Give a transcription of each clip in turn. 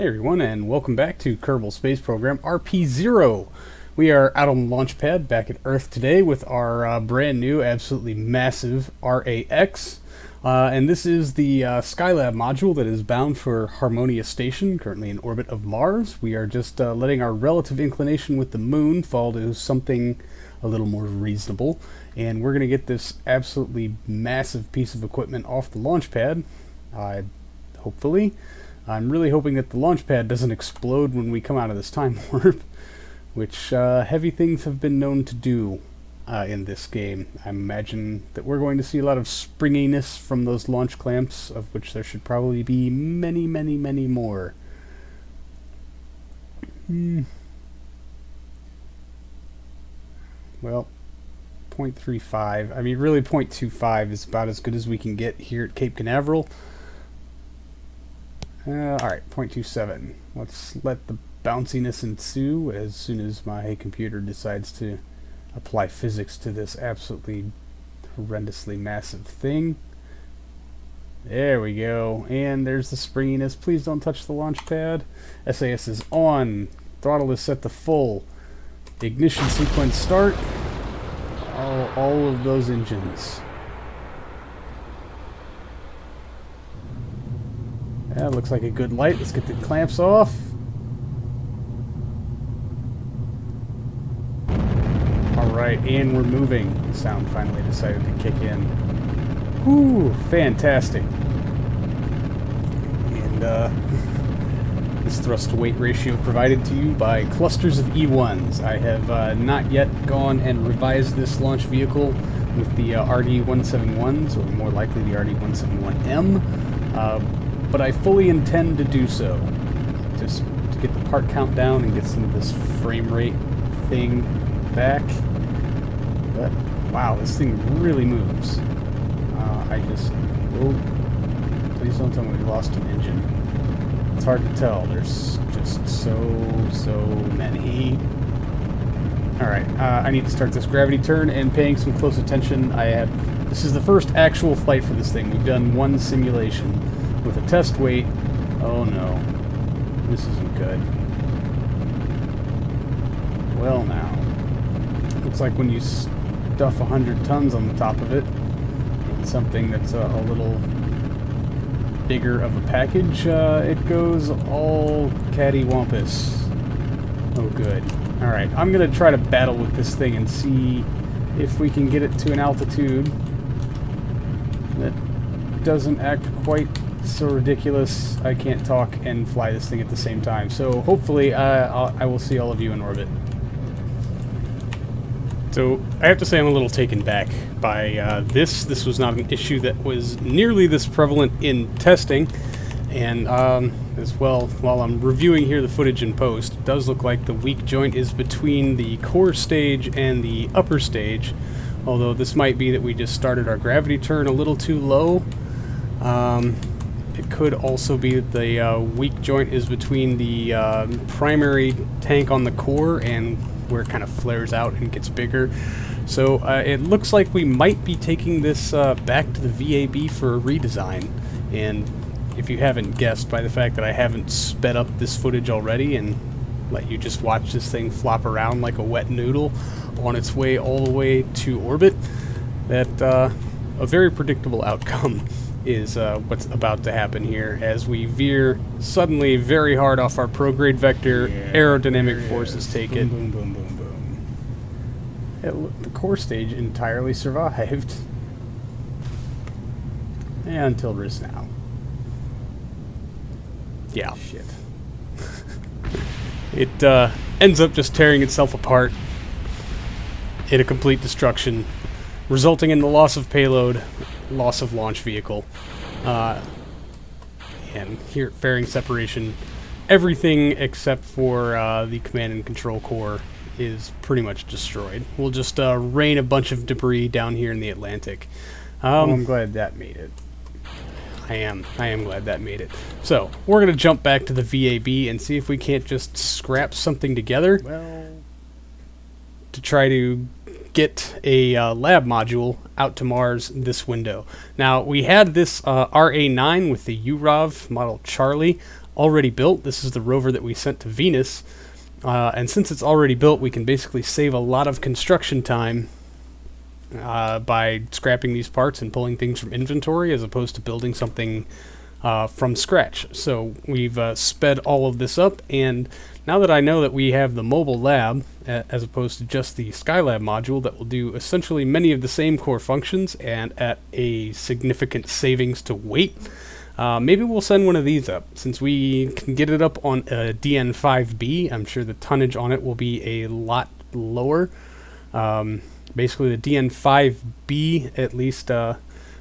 Hey everyone, and welcome back to Kerbal Space Program RP-0. We are out on the launch pad back at Earth today with our brand new, absolutely massive RAX. And this is the Skylab module that is bound for Harmonia Station, currently in orbit of Mars. We are just letting our relative inclination with the moon fall to something a little more reasonable. And we're going to get this absolutely massive piece of equipment off the launch pad, hopefully. I'm really hoping that the launch pad doesn't explode when we come out of this time warp, which heavy things have been known to do in this game. I imagine that we're going to see a lot of springiness from those launch clamps, of which there should probably be many, many, many more. Well, 0.35. I mean, really 0.25 is about as good as we can get here at Cape Canaveral. Alright, 0.27. Let's let the bounciness ensue as soon as my computer decides to apply physics to this absolutely horrendously massive thing. There we go. And there's the springiness. Please don't touch the launch pad. SAS is on. Throttle is set to full. Ignition sequence start. All of those engines. That looks like a good light. Let's get the clamps off. Alright, and we're moving. The sound finally decided to kick in. Whew, fantastic. And this thrust to weight ratio provided to you by clusters of E1s. I have not yet gone and revised this launch vehicle with the RD-171s, or more likely the RD-171M. But I fully intend to do so, just to get the part count down and get some of this frame rate thing back. But wow, this thing really moves. Please don't tell me we lost an engine. It's hard to tell. There's just so many. Alright, I need to start this gravity turn and paying some close attention. This is the first actual flight for this thing. We've done one simulation with a test weight. Oh no, this isn't good. Well now, looks like when you stuff 100 tons on the top of it in something that's a little bigger of a package, it goes all cattywampus. Oh good. Alright, I'm gonna try to battle with this thing and see if we can get it to an altitude that doesn't act quite so ridiculous I can't talk and fly this thing at the same time. So hopefully I will see all of you in orbit. So I have to say I'm a little taken back by this. This was not an issue that was nearly this prevalent in testing. And as well, while I'm reviewing here the footage in post, it does look like the weak joint is between the core stage and the upper stage. Although this might be that we just started our gravity turn a little too low. It could also be that the weak joint is between the primary tank on the core and where it kind of flares out and gets bigger. So it looks like we might be taking this back to the VAB for a redesign. And if you haven't guessed by the fact that I haven't sped up this footage already and let you just watch this thing flop around like a wet noodle on its way all the way to orbit, that a very predictable outcome is what's about to happen here as we veer suddenly very hard off our prograde vector. Aerodynamic forces take it. Boom, boom, boom, boom. The core stage entirely survived. Until just now. Yeah. Shit. It ends up just tearing itself apart in a complete destruction, resulting in the loss of payload, loss of launch vehicle, and here at fairing separation, everything except for the command and control core is pretty much destroyed. We'll just rain a bunch of debris down here in the Atlantic. I'm glad that made it. I am glad that made it. So, we're going to jump back to the VAB and see if we can't just scrap something together to try to get a lab module out to Mars this window. Now, we had this RA9 with the URAV model Charlie already built. This is the rover that we sent to Venus. And since it's already built, we can basically save a lot of construction time by scrapping these parts and pulling things from inventory as opposed to building something from scratch. So we've sped all of this up, and now that I know that we have the mobile lab as opposed to just the Skylab module that will do essentially many of the same core functions and at a significant savings to weight, maybe we'll send one of these up. Since we can get it up on a DN5B, I'm sure the tonnage on it will be a lot lower. Basically the DN5B, at least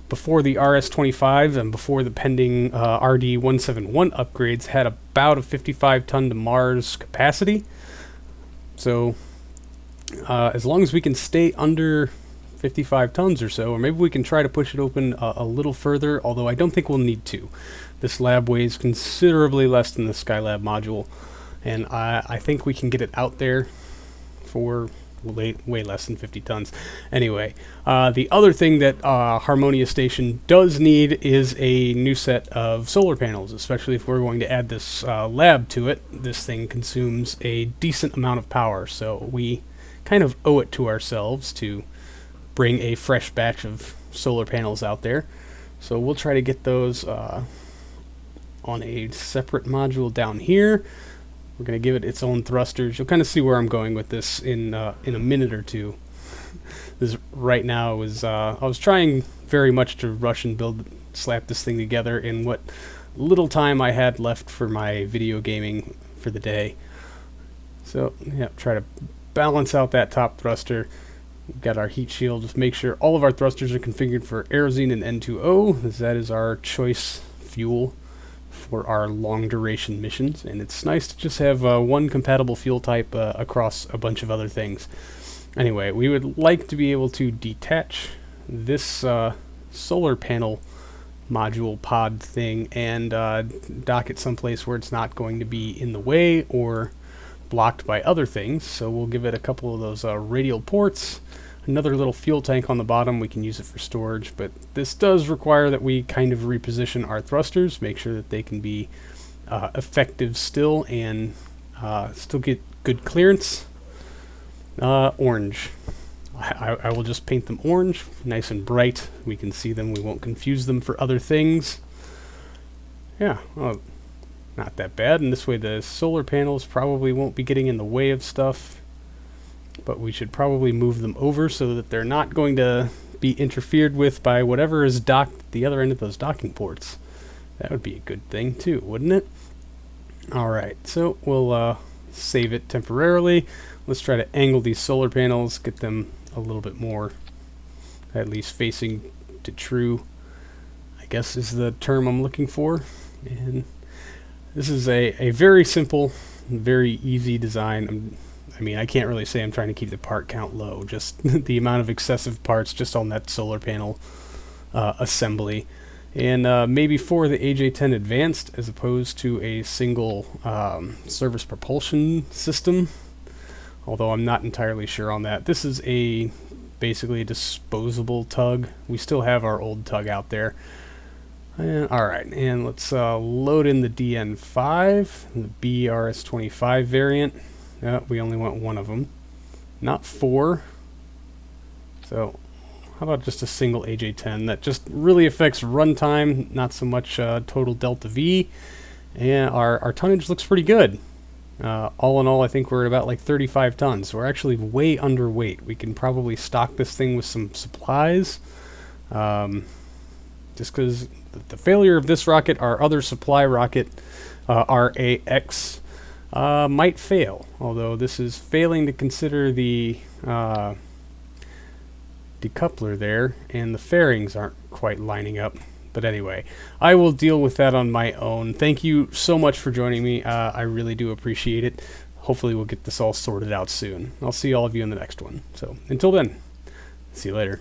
before the RS-25 and before the pending RD-171 upgrades, had about a 55 ton to Mars capacity. So as long as we can stay under 55 tons or so, or maybe we can try to push it open a little further, although I don't think we'll need to. This lab weighs considerably less than the Skylab module, and I think we can get it out there for way less than 50 tons. Anyway, the other thing that Harmonia Station does need is a new set of solar panels, especially if we're going to add this lab to it. This thing consumes a decent amount of power, so we kind of owe it to ourselves to bring a fresh batch of solar panels out there. So we'll try to get those on a separate module down here. We're going to give it its own thrusters. You'll kind of see where I'm going with this in a minute or two. This right now is I was trying very much to rush and slap this thing together in what little time I had left for my video gaming for the day. So yeah, try to balance out that top thruster. We've got our heat shield. Just make sure all of our thrusters are configured for Aerozine and N2O, as that is our choice fuel for our long duration missions, and it's nice to just have one compatible fuel type across a bunch of other things. Anyway, we would like to be able to detach this solar panel module pod thing and dock it someplace where it's not going to be in the way or blocked by other things. So we'll give it a couple of those radial ports, another little fuel tank on the bottom. We can use it for storage, but this does require that we kind of reposition our thrusters, make sure that they can be effective still and still get good clearance. Orange. I will just paint them orange, nice and bright. We can see them, we won't confuse them for other things. Yeah, well, not that bad, and this way the solar panels probably won't be getting in the way of stuff. But we should probably move them over so that they're not going to be interfered with by whatever is docked at the other end of those docking ports. That would be a good thing too, wouldn't it? Alright, so we'll save it temporarily. Let's try to angle these solar panels, get them a little bit more, at least facing to true, I guess is the term I'm looking for. And this is a very simple, very easy design. I mean, I can't really say I'm trying to keep the part count low, just the amount of excessive parts just on that solar panel assembly. And maybe for the AJ-10 Advanced as opposed to a single service propulsion system, although I'm not entirely sure on that. This is basically a disposable tug. We still have our old tug out there. Alright, and let's load in the DN5, the BRS-25 variant. We only want one of them, not four. So how about just a single AJ-10 that just really affects runtime, not so much total delta V. And our tonnage looks pretty good. All in all, I think we're at about like 35 tons. We're actually way underweight. We can probably stock this thing with some supplies. Just because the failure of this rocket, our other supply rocket, RAX, might fail, although this is failing to consider the decoupler there, and the fairings aren't quite lining up. But anyway, I will deal with that on my own. Thank you so much for joining me. I really do appreciate it. Hopefully we'll get this all sorted out soon. I'll see all of you in the next one. So until then, see you later.